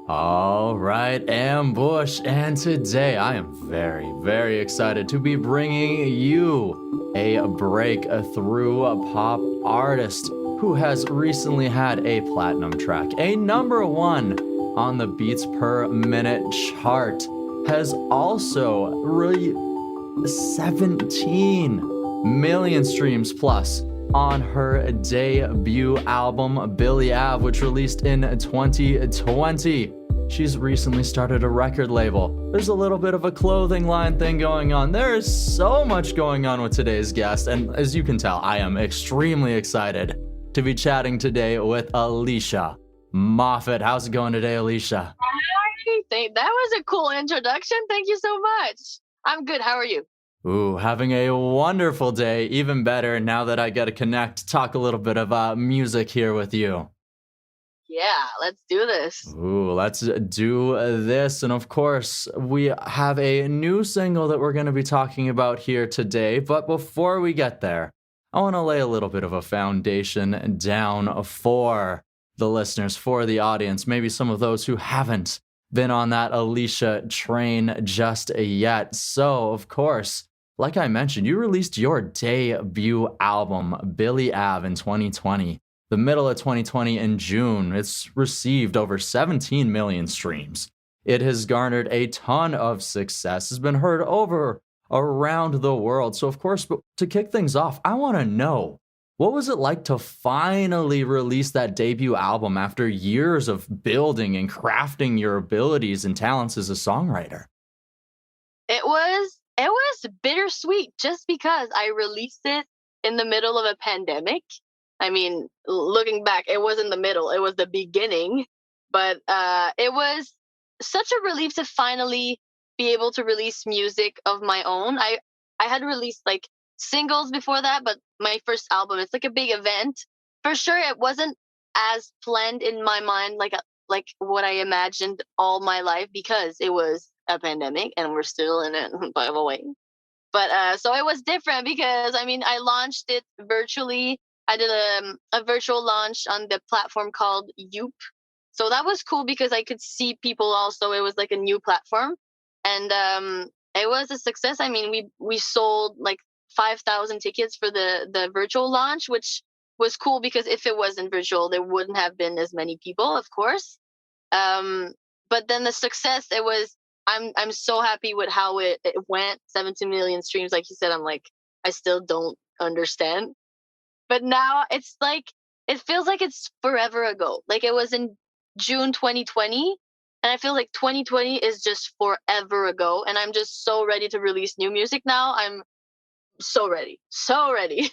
All right, Ambush, and today I am very, very excited to be bringing you a breakthrough pop artist who has recently had a platinum track, a #1 on the beats per minute chart, has also really 17 million streams plus on her debut album, Billie Ave, which released in 2020. She's recently started a record label. There's a little bit of a clothing line thing going on. There is so much going on with today's guest, and as you can tell, I am extremely excited to be chatting today with Alicia Moffet. How's it going today, Alicia? That was a cool introduction. Thank you so much. I'm good. How are you? Ooh, having a wonderful day. Even better now that I get to connect, talk a little bit about music here with you. Yeah, let's do this. Ooh, let's do this. And of course, we have a new single that we're going to be talking about here today. But before we get there, I want to lay a little bit of a foundation down for the listeners, for the audience, maybe some of those who haven't been on that Alicia train just yet. So, of course, like I mentioned, you released your debut album, Billie Ave, in 2020. The middle of 2020 in June, it's received over 17 million streams. It has garnered a ton of success, has been heard around the world. So of course, to kick things off, I want to know, what was it like to finally release that debut album after years of building and crafting your abilities and talents as a songwriter? It was bittersweet just because I released it in the middle of a pandemic. I mean, looking back, it was in the middle. It was the beginning. But it was such a relief to finally be able to release music of my own. I had released like singles before that, but my first album, it's like a big event. For sure, it wasn't as planned in my mind like what I imagined all my life because it was a pandemic and we're still in it, by the way. But so it was different because, I mean, I launched it virtually. I did a virtual launch on the platform called Yoop. So that was cool because I could see people also. It was like a new platform. And it was a success. I mean, we sold like 5,000 tickets for the virtual launch, which was cool because if it wasn't virtual, there wouldn't have been as many people, of course. But then the success, it was, I'm so happy with how it went. 17 million streams, like you said, I'm like, I still don't understand. But now it's like, it feels like it's forever ago. Like it was in June 2020. And I feel like 2020 is just forever ago. And I'm just so ready to release new music now. I'm so ready. So ready.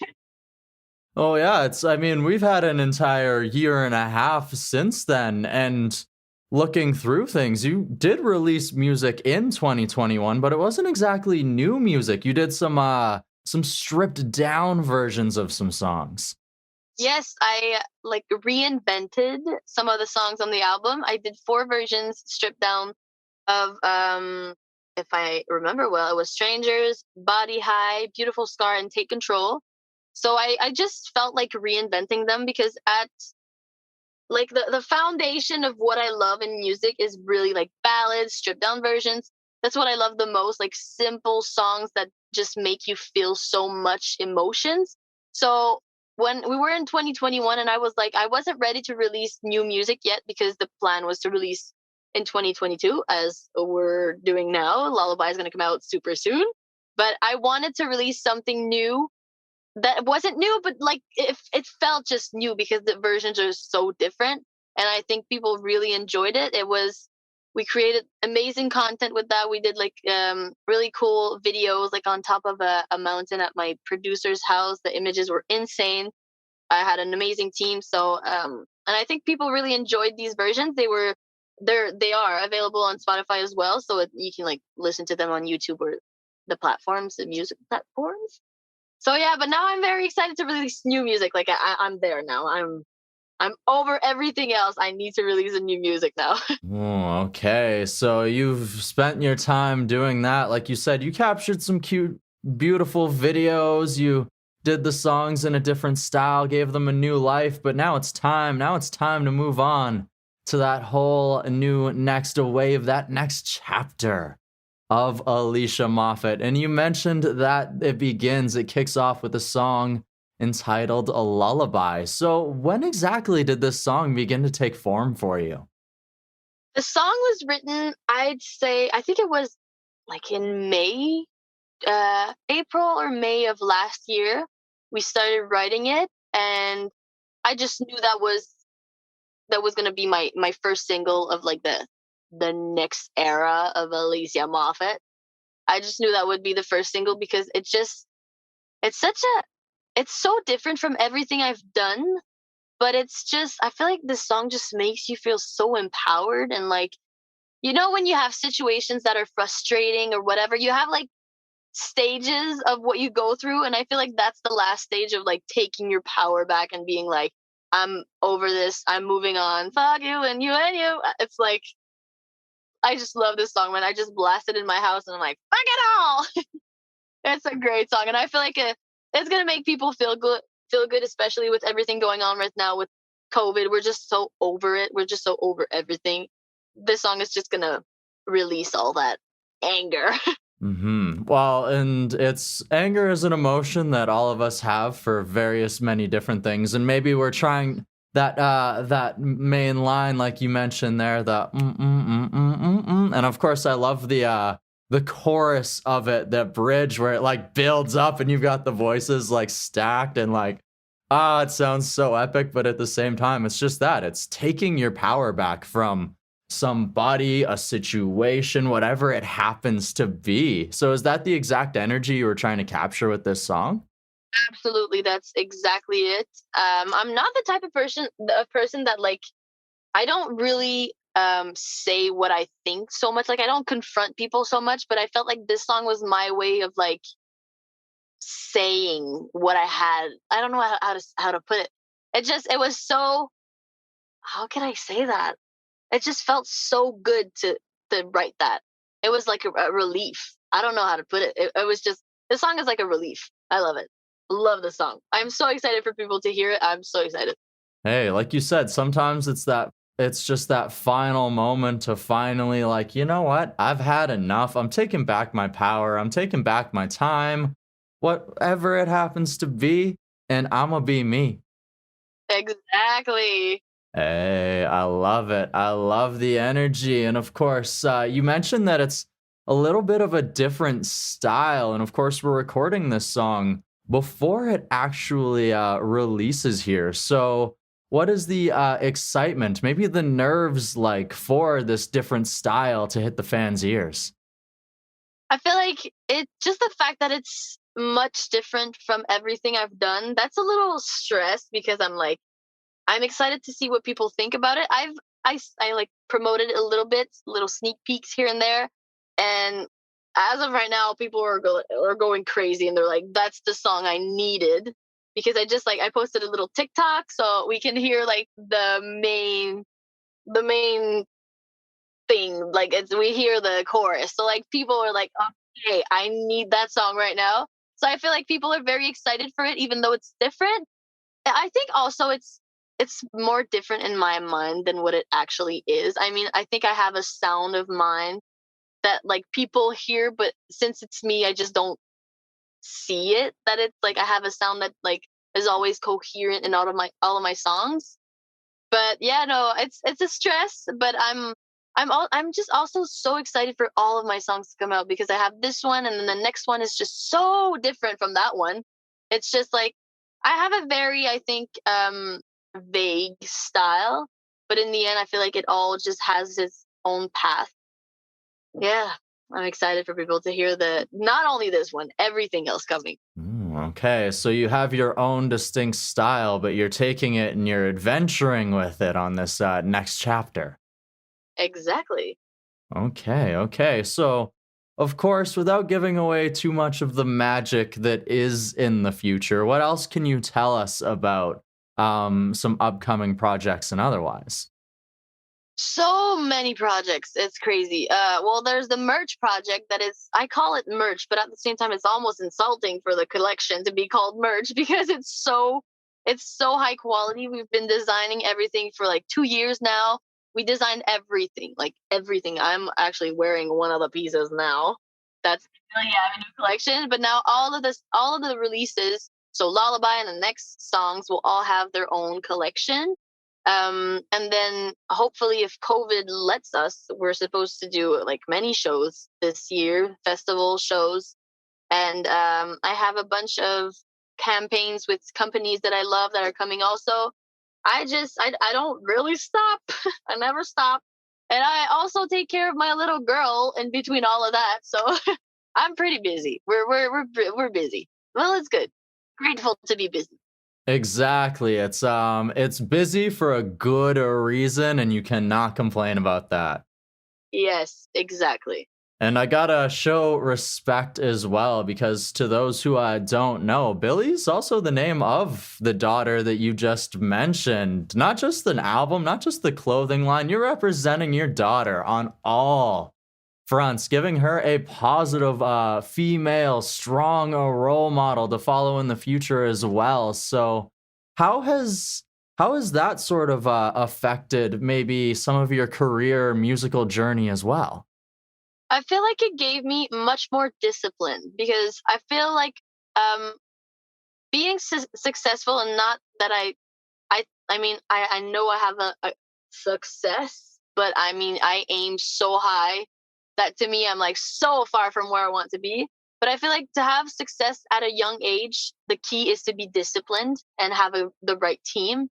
Oh yeah, I mean, we've had an entire year and a half since then, and looking through things, you did release music in 2021, but it wasn't exactly new music. You did some stripped down versions of some songs. Yes, I like reinvented some of the songs on the album. I did 4 versions stripped down of if I remember well, it was Strangers, Body High, Beautiful Scar, and Take Control. So I just felt like reinventing them because at like the foundation of what I love in music is really like ballads, stripped down versions. That's what I love the most, like simple songs that just make you feel so much emotions. So when we were in 2021 and I was like, I wasn't ready to release new music yet because the plan was to release in 2022 as we're doing now. Lullaby is going to come out super soon. But I wanted to release something new that wasn't new, but like it felt just new because the versions are so different. And I think people really enjoyed it. We created amazing content with that. We did like really cool videos like on top of a mountain at my producer's house. The images were insane. I had an amazing team. So and I think people really enjoyed these versions. They are available on Spotify as well. So you can like listen to them on YouTube or the platforms, the music platforms. So yeah, but now I'm very excited to release new music. Like I'm there now. I'm over everything else. I need to release a new music now. Oh, okay. So you've spent your time doing that. Like you said, you captured some cute, beautiful videos. You did the songs in a different style, gave them a new life, but now it's time. Now it's time to move on to that whole new next wave, that next chapter of Alicia Moffet. And you mentioned that it kicks off with a song entitled A Lullaby. So when exactly did this song begin to take form for you? The song was written, I'd say, I think it was like in May, April or May of last year. We started writing it, and I just knew that was gonna be my first single of like the next era of Alicia Moffet. I just knew that would be the first single because it's such a it's so different from everything I've done, but it's just I feel like this song just makes you feel so empowered and like when you have situations that are frustrating or whatever, you have like stages of what you go through, and I feel like that's the last stage of like taking your power back and being like, I'm over this, I'm moving on, fuck you and you and you. It's like I just love this song, man. I just blast it in my house and I'm like, fuck it all. It's a great song, and I feel like it's gonna make people feel good, especially with everything going on right now with COVID. We're just so over it. We're just so over everything. This song is just gonna release all that anger. Well, and it's anger is an emotion that all of us have for various many different things, and maybe we're trying that main line like you mentioned there, the and of course I love the chorus of it, that bridge where it like builds up and you've got the voices like stacked and like it sounds so epic, but at the same time it's just that it's taking your power back from somebody, a situation, whatever it happens to be. So is that the exact energy you were trying to capture with this song? Absolutely, that's exactly it. I'm not the type of person that like I don't really say what I think so much. Like I don't confront people so much, but I felt like this song was my way of like saying what I had. I don't know how to put it. It was so, how can I say that? It just felt so good to write that. It was like a relief. I don't know how to put it. It was just the song is like a relief. I love it. Love the song. I'm so excited for people to hear it. I'm so excited. Hey, like you said, sometimes it's just that final moment to finally like, you know what? I've had enough. I'm taking back my power. I'm taking back my time. Whatever it happens to be, and I'ma be me. Exactly. Hey, I love it. I love the energy. And of course, you mentioned that it's a little bit of a different style. And of course, we're recording this song before it actually releases here. So, what is the excitement, maybe the nerves like for this different style to hit the fans' ears? I feel like it just the fact that it's much different from everything I've done. That's a little stress because I'm excited to see what people think about it. I like promoted it a little bit, little sneak peeks here and there, and as of right now, people are going crazy, and they're like, "That's the song I needed," because I posted a little TikTok so we can hear like the main thing, like it's we hear the chorus, so like people are like, "Okay, I need that song right now." So I feel like people are very excited for it, even though it's different. I think also it's more different in my mind than what it actually is. I mean, I think I have a sound of mine that like people hear, but since it's me, I just don't see it. That it's like I have a sound that like is always coherent in all of my songs. But yeah, no, it's a stress, but I'm just also so excited for all of my songs to come out because I have this one and then the next one is just so different from that one. It's just like I have a very, I think, vague style, but in the end I feel like it all just has its own path. Yeah. I'm excited for people to hear the not only this one, everything else coming. Okay, so you have your own distinct style, but you're taking it and you're adventuring with it on this next chapter. Exactly. Okay, okay. So, of course, without giving away too much of the magic that is in the future, what else can you tell us about some upcoming projects and otherwise? So many projects. It's crazy. Well, there's the merch project that is, I call it merch, but at the same time, it's almost insulting for the collection to be called merch because it's so high quality. We've been designing everything for like 2 years now. we designed everything, like everything. I'm actually wearing one of the pieces now. That's Billie Ave new collection. But now all of the releases, so Lullaby and the next songs will all have their own collection. And then hopefully, if COVID lets us, we're supposed to do like many shows this year, festival shows. And I have a bunch of campaigns with companies that I love that are coming also. I don't really stop. I never stop. And I also take care of my little girl in between all of that. So I'm pretty busy. We're busy. Well, it's good. Grateful to be busy. Exactly. It's busy for a good reason, and you cannot complain about that. Yes, exactly. And I gotta show respect as well, because to those who don't know, Billie's also the name of the daughter that you just mentioned. Not just an album, not just the clothing line. You're representing your daughter on all fronts, giving her a positive female, strong role model to follow in the future as well. So, how has that sort of affected maybe some of your career musical journey as well? I feel like it gave me much more discipline because I feel like um, being successful, and not that I mean I know I have a success, but I mean I aim so high that to me I'm like so far from where I want to be. But I feel like to have success at a young age, the key is to be disciplined and have the right team.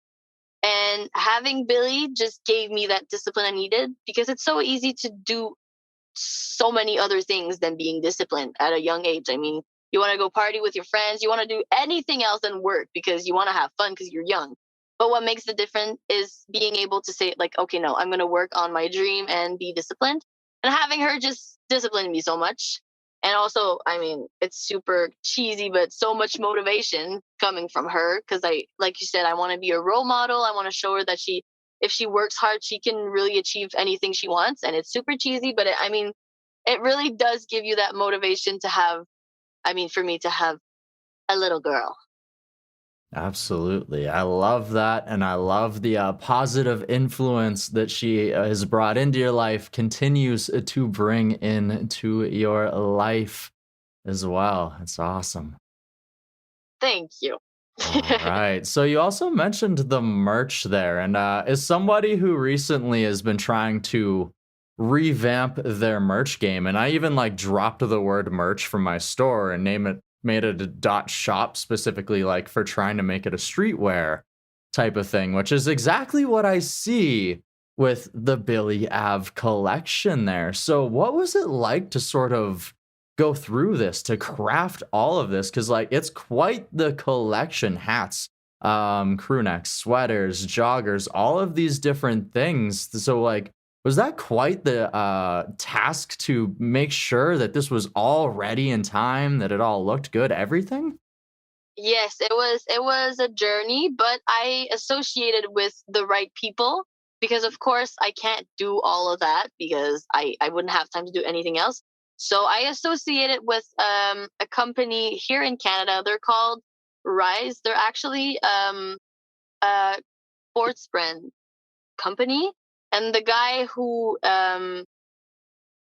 And having Billy just gave me that discipline I needed, because it's so easy to do so many other things than being disciplined at a young age. I mean, you want to go party with your friends, you want to do anything else than work because you want to have fun because you're young. But what makes the difference is being able to say, like, okay, no, I'm going to work on my dream and be disciplined. And having her just discipline me so much. And also, I mean, it's super cheesy, but so much motivation coming from her because like you said, I want to be a role model. I want to show her that if she works hard, she can really achieve anything she wants. And it's super cheesy, but I mean, it really does give you that motivation to have, I mean, for me to have a little girl. Absolutely. I love that. And I love the positive influence that she has brought into your life, continues to bring into your life as well. It's awesome. Thank you. All right. So you also mentioned the merch there. And as somebody who recently has been trying to revamp their merch game, and I even like dropped the word merch from my store and made it a dot shop specifically like for trying to make it a streetwear type of thing, which is exactly what I see with the Billie Ave collection there. So what was it like to sort of go through this, to craft all of this? Because like it's quite the collection: hats, crew necks, sweaters, joggers, all of these different things. So like, was that quite the task to make sure that this was all ready in time, that it all looked good, everything? Yes, it was a journey, but I associated with the right people because of course I can't do all of that because I wouldn't have time to do anything else. So I associated with a company here in Canada. They're called Rise. They're actually a sports brand company, and the guy who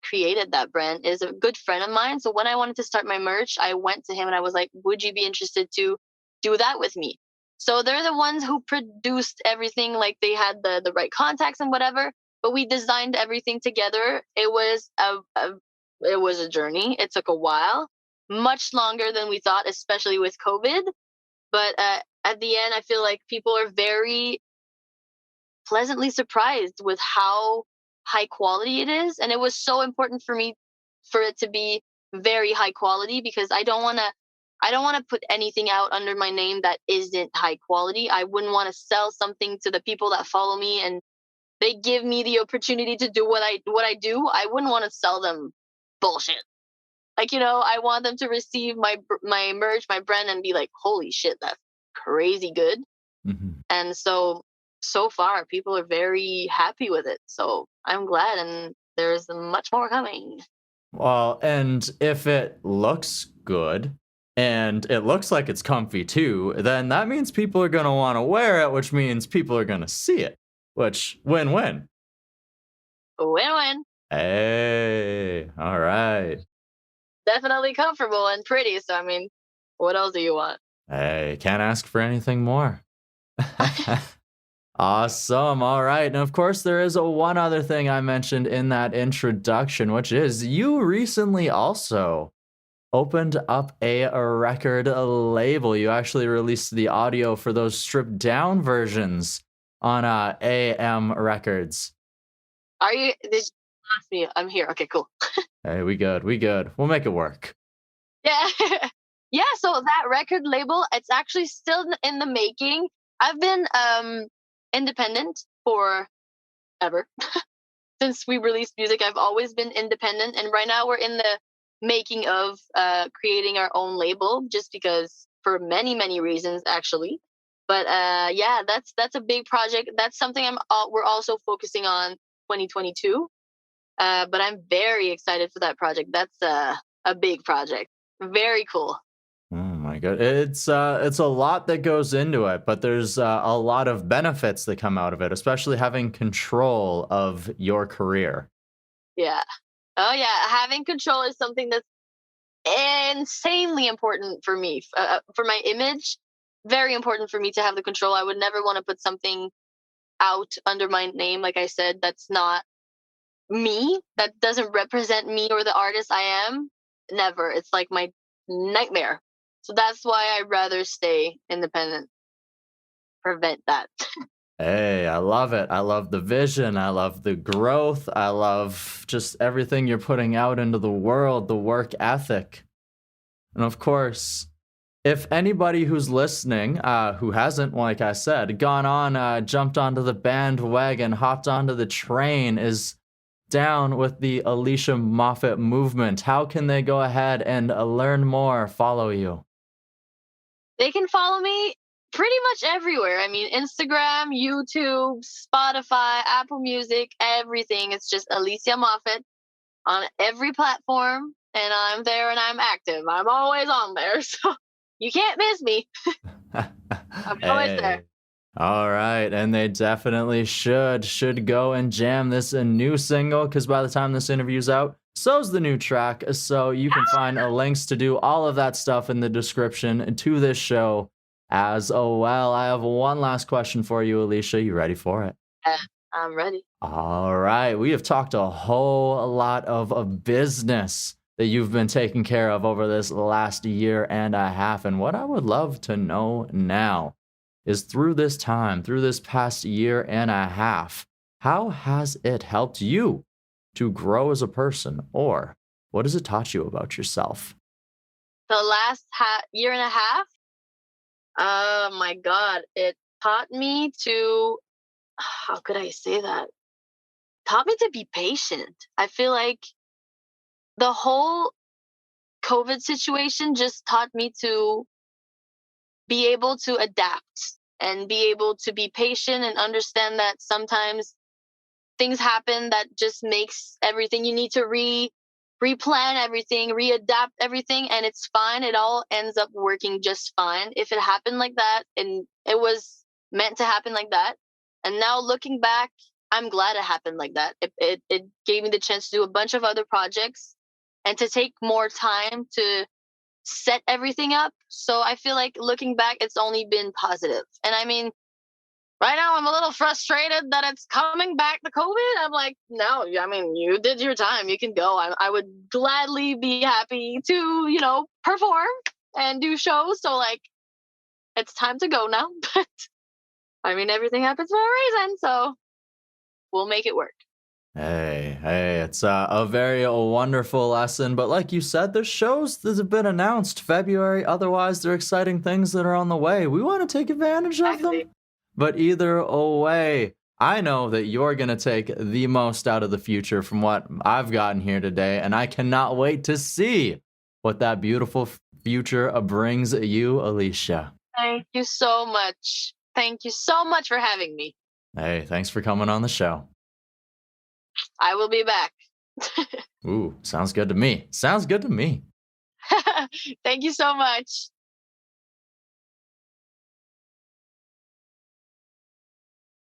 created that brand is a good friend of mine. So when I wanted to start my merch, I went to him and I was like, would you be interested to do that with me? So they're the ones who produced everything, like they had the right contacts and whatever, but we designed everything together. It was a journey. It took a while, much longer than we thought, especially with COVID. But at the end, I feel like people are very pleasantly surprised with how high quality it is. And it was so important for me for it to be very high quality because I don't want to put anything out under my name that isn't high quality. I wouldn't want to sell something to the people that follow me and they give me the opportunity to do what I do. I wouldn't want to sell them bullshit. Like, I want them to receive my merch, my brand, and be like, holy shit, that's crazy good. Mhm. And so far people are very happy with it. So I'm glad, and there's much more coming. Well, and if it looks good and it looks like it's comfy too, then that means people are going to want to wear it, which means people are going to see it, which win-win. Win-win. Hey, all right. Definitely comfortable and pretty. So, I mean, what else do you want? Hey, can't ask for anything more. Awesome. All right. And of course, there is one other thing I mentioned in that introduction, which is you recently also opened up a record label. You actually released the audio for those stripped down versions on AM Records. Are you? Did you ask me? I'm here. Okay, cool. Hey, we good. We good. We'll make it work. Yeah. Yeah, so that record label, it's actually still in the making. I've been independent for ever. Since we released music, I've always been independent, and right now we're in the making of creating our own label, just because for many reasons actually. But yeah, that's a big project. That's something we're also focusing on 2022. But I'm very excited for that project. That's a big project. Very cool. Oh my god. It's a lot that goes into it, but there's a lot of benefits that come out of it, especially having control of your career. Yeah. Oh yeah, having control is something that's insanely important for me. For my image, very important for me to have the control. I would never want to put something out under my name, like I said, that's not me, that doesn't represent me or the artist I am. Never. It's like my nightmare. So that's why I'd rather stay independent. Prevent that. Hey, I love it. I love the vision. I love the growth. I love just everything you're putting out into the world, the work ethic. And of course, if anybody who's listening, who hasn't, like I said, gone on, jumped onto the bandwagon, hopped onto the train, is down with the Alicia Moffet movement, how can they go ahead and learn more, follow you? They can follow me pretty much everywhere. I mean, Instagram, YouTube, Spotify, Apple Music, everything. It's just Alicia Moffet on every platform. And I'm there and I'm active. I'm always on there. So you can't miss me. I'm always there. Hey. All right, and they definitely should go and jam this a new single, because by the time this interview's out, so's the new track. So you can find links to do all of that stuff in the description to this show as well. I have one last question for you, Alicia. You ready for it? Yeah, I'm ready. All right, we have talked a whole lot of business that you've been taking care of over this last year and a half, and what I would love to know now is through this time, through this past year and a half, how has it helped you to grow as a person, or what has it taught you about yourself? The last year and a half, oh my God, it taught me to, how could I say that? Taught me to be patient. I feel like the whole COVID situation just taught me to be able to adapt and be able to be patient and understand that sometimes things happen that just makes everything, you need to replan everything, readapt everything, and it's fine. It all ends up working just fine if it happened like that, and it was meant to happen like that. And now looking back, I'm glad it happened like that. It gave me the chance to do a bunch of other projects and to take more time to set everything up. So I feel like looking back, it's only been positive. And I mean, right now I'm a little frustrated that it's coming back to COVID. I'm like, no, I mean, you did your time. You can go. I would gladly be happy to, perform and do shows. So like, it's time to go now. But I mean, everything happens for a reason. So we'll make it work. Hey, it's a very wonderful lesson. But like you said, there's shows that have been announced February. Otherwise, there are exciting things that are on the way. We want to take advantage of them. But either way, I know that you're going to take the most out of the future from what I've gotten here today. And I cannot wait to see what that beautiful future brings you, Alicia. Thank you so much. Thank you so much for having me. Hey, thanks for coming on the show. I will be back. Ooh, sounds good to me. Sounds good to me. Thank you so much.